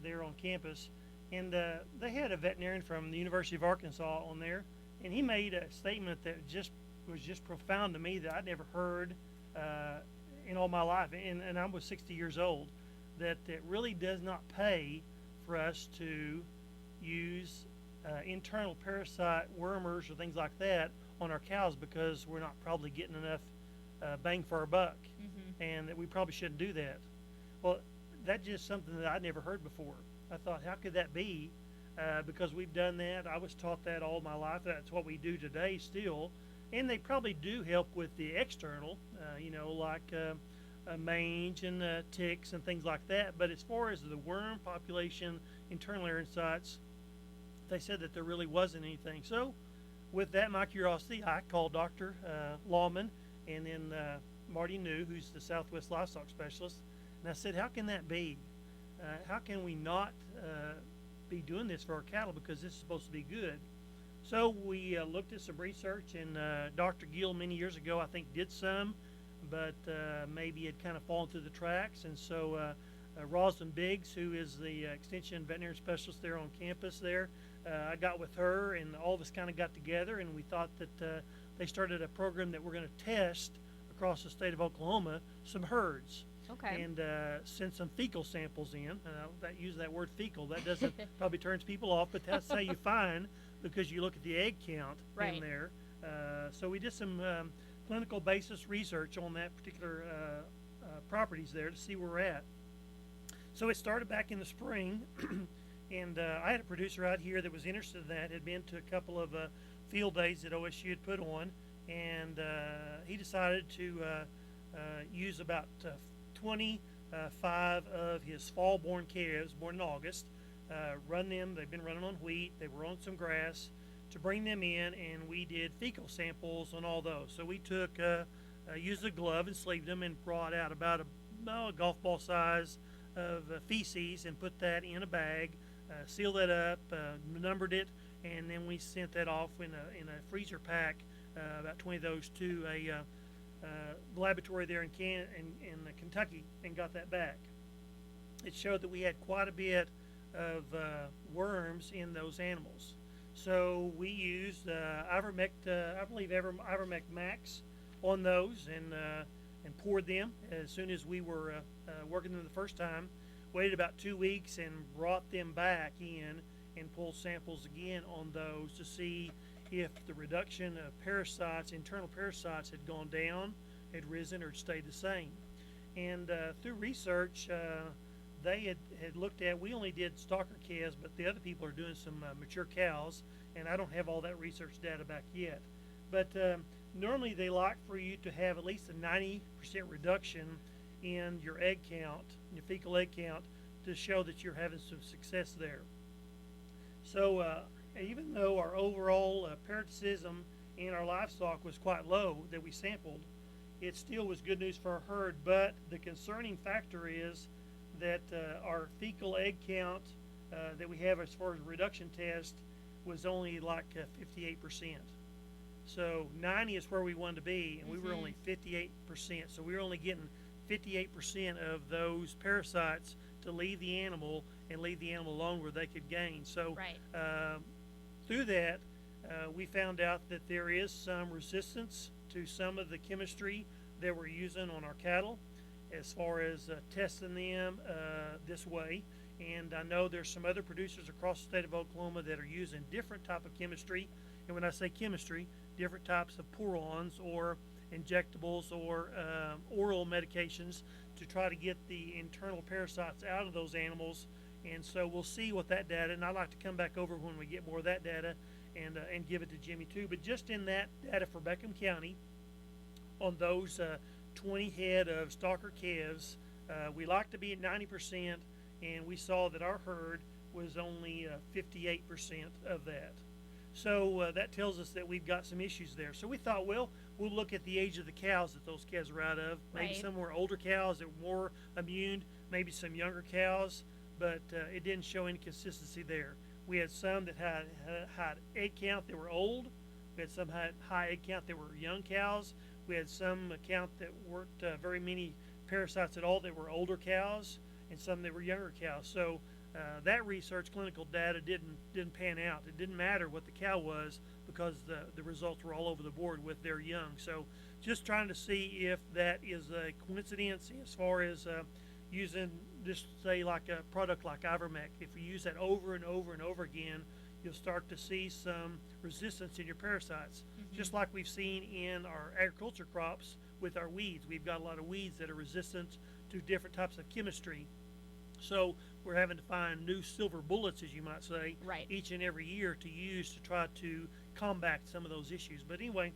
there on campus, and they had a veterinarian from the University of Arkansas on there, and he made a statement that was just profound to me that I'd never heard in all my life, and I was 60 years old, that it really does not pay for us to use internal parasite wormers or things like that on our cows, because we're not probably getting enough bang for our buck, and that we probably shouldn't do that. Well, that's just something that I'd never heard before. I thought, how could that be? Because we've done that. I was taught that all my life. That's what we do today still. And they probably do help with the external, like mange and ticks and things like that. But as far as the worm population, internal air insights, they said that there really wasn't anything. So with that, my curiosity, I called Dr. Lawman and then Marty New, who's the Southwest Livestock Specialist, and I said, how can that be? How can we not be doing this for our cattle, because this is supposed to be good? So we looked at some research, and Dr. Gill many years ago, I think, did some, but maybe had kind of fallen through the tracks. And so Rosalind Biggs, who is the extension veterinary specialist there on campus there, I got with her, and all of us kind of got together, and we thought that they started a program that we're going to test across the state of Oklahoma some herds. Okay. And send some fecal samples in. Use that word fecal. That doesn't probably turns people off, but that's how you find, because you look at the egg count in there. So we did some clinical basis research on that particular properties there to see where we're at. So it started back in the spring, and I had a producer out here that was interested in that, had been to a couple of field days that OSU had put on, and he decided to use about 25 of his fall-born calves, born in August, run them. They've been running on wheat. They were on some grass, to bring them in, and we did fecal samples on all those. So we took, used a glove and sleeved them, and brought out about a golf ball size of feces, and put that in a bag, sealed that up, numbered it, and then we sent that off in a freezer pack, about 20 of those, to a laboratory there in Kentucky, and got that back. It showed that we had quite a bit of worms in those animals. So we used ivermectin, I believe Ivermect Max on those, and poured them as soon as we were working them the first time. Waited about 2 weeks and brought them back in and pulled samples again on those to see if the reduction of parasites, internal parasites, had gone down, had risen, or stayed the same. And through research, they had looked at, we only did stocker calves, but the other people are doing some mature cows, and I don't have all that research data back yet. But normally they like for you to have at least a 90% reduction in your egg count, your fecal egg count, to show that you're having some success there. So even though our overall parasitism in our livestock was quite low that we sampled, it still was good news for our herd. But the concerning factor is that our fecal egg count that we have as far as reduction test was only like 58%. So 90 is where we wanted to be, and we were only 58%. So we were only getting 58% of those parasites to leave the animal, and leave the animal alone where they could gain. So through that, we found out that there is some resistance to some of the chemistry that we're using on our cattle as far as testing them this way. And I know there's some other producers across the state of Oklahoma that are using different type of chemistry. And when I say chemistry, different types of pour-ons or injectables or oral medications to try to get the internal parasites out of those animals. And so we'll see what that data, and I'd like to come back over when we get more of that data and give it to Jimmy too. But just in that data for Beckham County, on those 20 head of stocker calves, we like to be at 90%, and we saw that our herd was only 58% of that. So that tells us that we've got some issues there. So we thought, well, we'll look at the age of the cows that those calves are out of. Maybe some were older cows that were more immune, maybe some younger cows, but it didn't show any consistency there. We had some that had egg count that were old. We had some had high egg count that were young cows. We had some count that weren't very many parasites at all that were older cows, and some that were younger cows. So that research, clinical data, didn't pan out. It didn't matter what the cow was, because the results were all over the board with their young. So just trying to see if that is a coincidence as far as using, just say, like a product like Ivermect. If you use that over and over and over again, you'll start to see some resistance in your parasites. Just like we've seen in our agriculture crops with our weeds. We've got a lot of weeds that are resistant to different types of chemistry. So we're having to find new silver bullets, as you might say, each and every year to use to try to combat some of those issues. But anyway,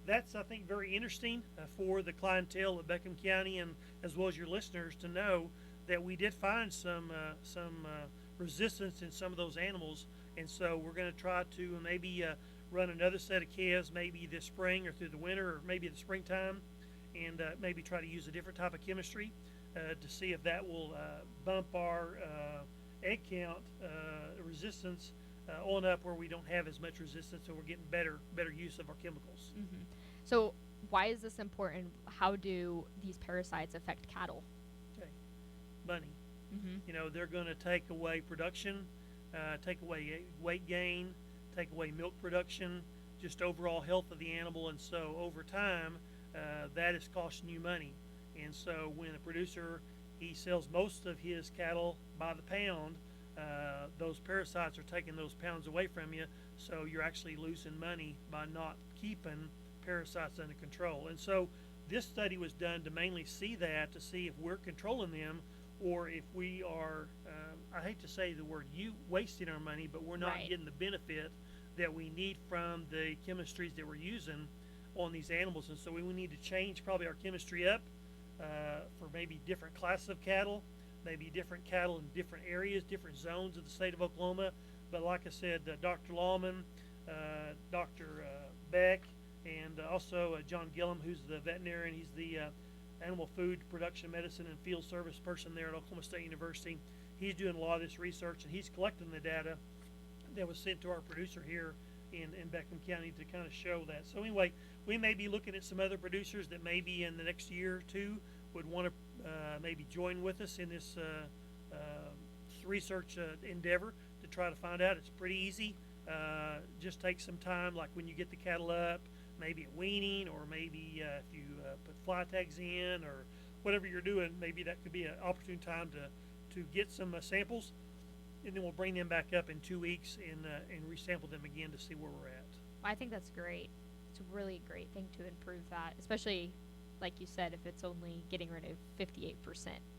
that's, I think, very interesting for the clientele of Beckham County and as well as your listeners to know that we did find some resistance in some of those animals, and so we're going to try to maybe run another set of calves maybe this spring or through the winter or maybe the springtime, and maybe try to use a different type of chemistry to see if that will bump our egg count resistance on up where we don't have as much resistance, so we're getting better use of our chemicals. Mm-hmm. So why is this important? How do these parasites affect cattle? Okay, money. Mm-hmm. You know, they're going to take away production, take away weight gain, take away milk production, just overall health of the animal, and so over time, that is costing you money. And so when a producer, he sells most of his cattle by the pound, those parasites are taking those pounds away from you, so you're actually losing money by not keeping parasites under control. And so this study was done to mainly see that, to see if we're controlling them or if we are, I hate to say the word wasting our money, but we're not getting the benefit that we need from the chemistries that we're using on these animals. And so we need to change probably our chemistry up for maybe different classes of cattle, maybe different cattle in different areas, different zones of the state of Oklahoma. But like I said, Dr. Lawman, Dr. Beck, and also John Gillum, who's the veterinarian. He's the animal food production medicine and field service person there at Oklahoma State University. He's doing a lot of this research, and he's collecting the data that was sent to our producer here in Beckham County to kind of show that. So anyway, we may be looking at some other producers that maybe in the next year or two would want to maybe join with us in this research endeavor to try to find out. It's pretty easy. Just take some time, like when you get the cattle up, maybe at weaning, or maybe if you put fly tags in or whatever you're doing, maybe that could be an opportune time to get some samples, and then we'll bring them back up in 2 weeks and resample them again to see where we're at. I think that's great. It's a really great thing to improve that, especially like you said, if it's only getting rid of 58%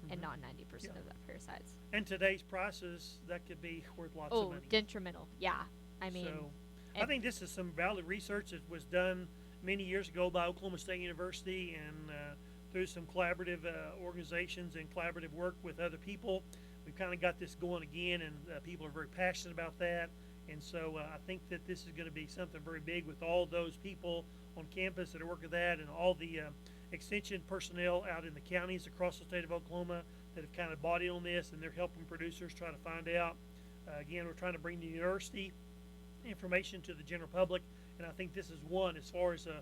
and not 90% of that parasites. And today's prices, that could be worth lots of money. Detrimental. Yeah. I mean, so, I think this is some valid research that was done many years ago by Oklahoma State University and through some collaborative organizations and collaborative work with other people. We've kind of got this going again, and people are very passionate about that. And so I think that this is going to be something very big with all those people on campus that are working that, and all the extension personnel out in the counties across the state of Oklahoma that have kind of bought in on this, and they're helping producers try to find out. Again, we're trying to bring the university information to the general public, and I think this is one. As far as a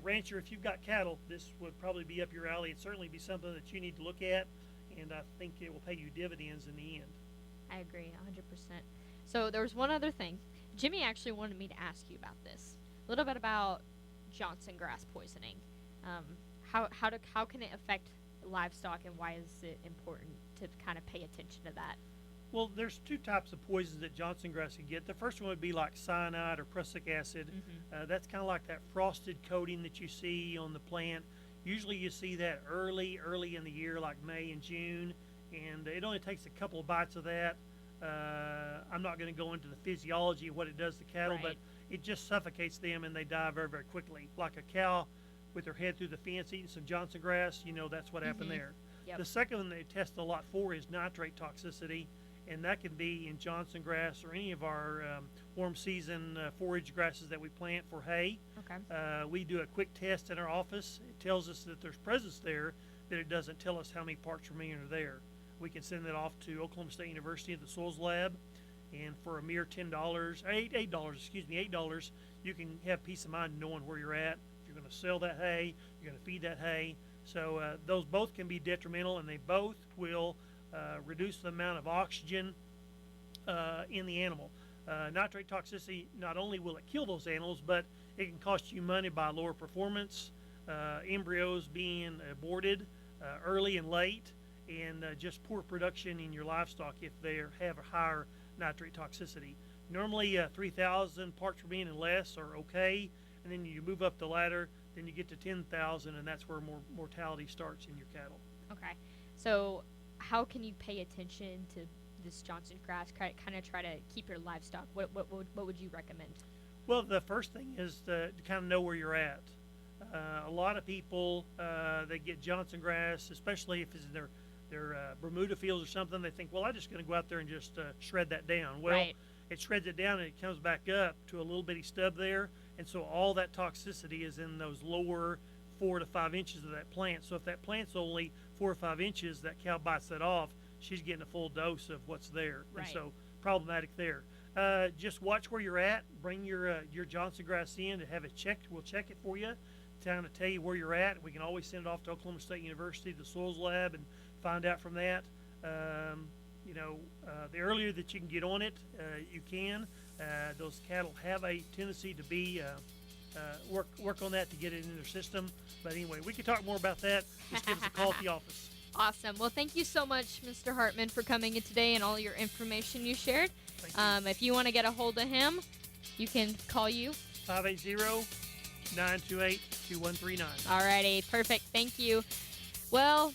rancher, if you've got cattle, this would probably be up your alley. It'd certainly be something that you need to look at, and I think it will pay you dividends in the end. I agree 100%. So there was one other thing. Jimmy actually wanted me to ask you about this. A little bit about Johnson grass poisoning. How can it affect livestock, and why is it important to kind of pay attention to that? Well, there's two types of poisons that Johnson grass can get. The first one would be like cyanide or prussic acid. That's kind of like that frosted coating that you see on the plant. Usually you see that early in the year, like May and June, and it only takes a couple of bites of that. I'm not going to go into the physiology of what it does to cattle, but it just suffocates them and they die very, very quickly. Like a cow with her head through the fence eating some Johnson grass, you know, that's what happened there. Yep. The second one they test a lot for is nitrate toxicity, and that can be in Johnson grass or any of our warm season forage grasses that we plant for hay. Okay. We do a quick test in our office. It tells us that there's presence there, but it doesn't tell us how many parts per million are there. We can send that off to Oklahoma State University at the Soils Lab, and for a mere $8, you can have peace of mind knowing where you're at. If you're going to sell that hay, you're going to feed that hay. So those both can be detrimental, and they both will reduce the amount of oxygen in the animal. Nitrate toxicity, not only will it kill those animals, but it can cost you money by lower performance, embryos being aborted early and late, and just poor production in your livestock if they have a higher nitrate toxicity. Normally 3,000 parts per million and less are okay, and then you move up the ladder, then you get to 10,000, and that's where mortality starts in your cattle. Okay. So how can you pay attention to this Johnson grass, kind of try to keep your livestock? What would you recommend? Well, the first thing is to kind of know where you're at. A lot of people they get Johnson grass, especially if it's in their Bermuda fields or something. They think, well, I'm just going to go out there and just shred that down. Well, Right. it shreds it down and it comes back up to a little bitty stub there, and so all that toxicity is in those lower 4 to 5 inches of that plant. So if that plant's only 4 or 5 inches, that cow bites that off, she's getting a full dose of what's there. Right. And so problematic there. Just watch where you're at. Bring your Johnson grass in to have it checked. We'll check it for you, kind of tell you where you're at. We can always send it off to Oklahoma State University, the soils lab, and find out from that. The earlier that you can get on it, you can. Those cattle have a tendency to be work on that to get it in their system. But anyway, we can talk more about that. Just give us a call at the office. Awesome. Well, thank you so much, Mr. Hartman, for coming in today and all your information you shared. Thank you. If you want to get a hold of him, you can call you. 580-928-2139. Alrighty, perfect. Thank you. Well,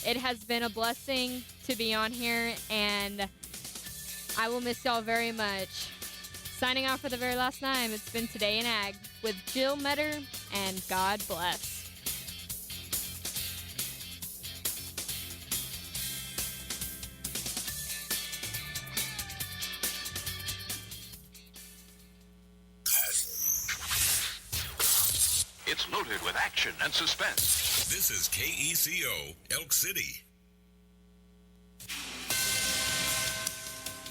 it has been a blessing to be on here, and I will miss y'all very much. Signing off for the very last time, it's been Today in Ag with Jill Meador, and God bless. It's loaded with action and suspense. This is KECO, Elk City.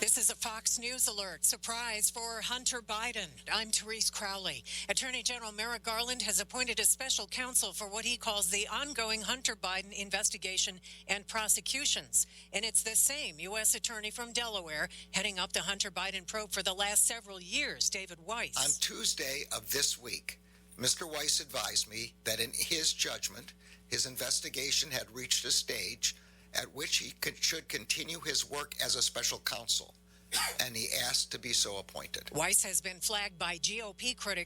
This is a Fox News alert. Surprise for Hunter Biden. I'm Therese Crowley. Attorney General Merrick Garland has appointed a special counsel for what he calls the ongoing Hunter Biden investigation and prosecutions. And it's the same U.S. attorney from Delaware heading up the Hunter Biden probe for the last several years, David Weiss. On Tuesday of this week, Mr. Weiss advised me that in his judgment, his investigation had reached a stage at which he should continue his work as a special counsel, and he asked to be so appointed. Weiss has been flagged by GOP critics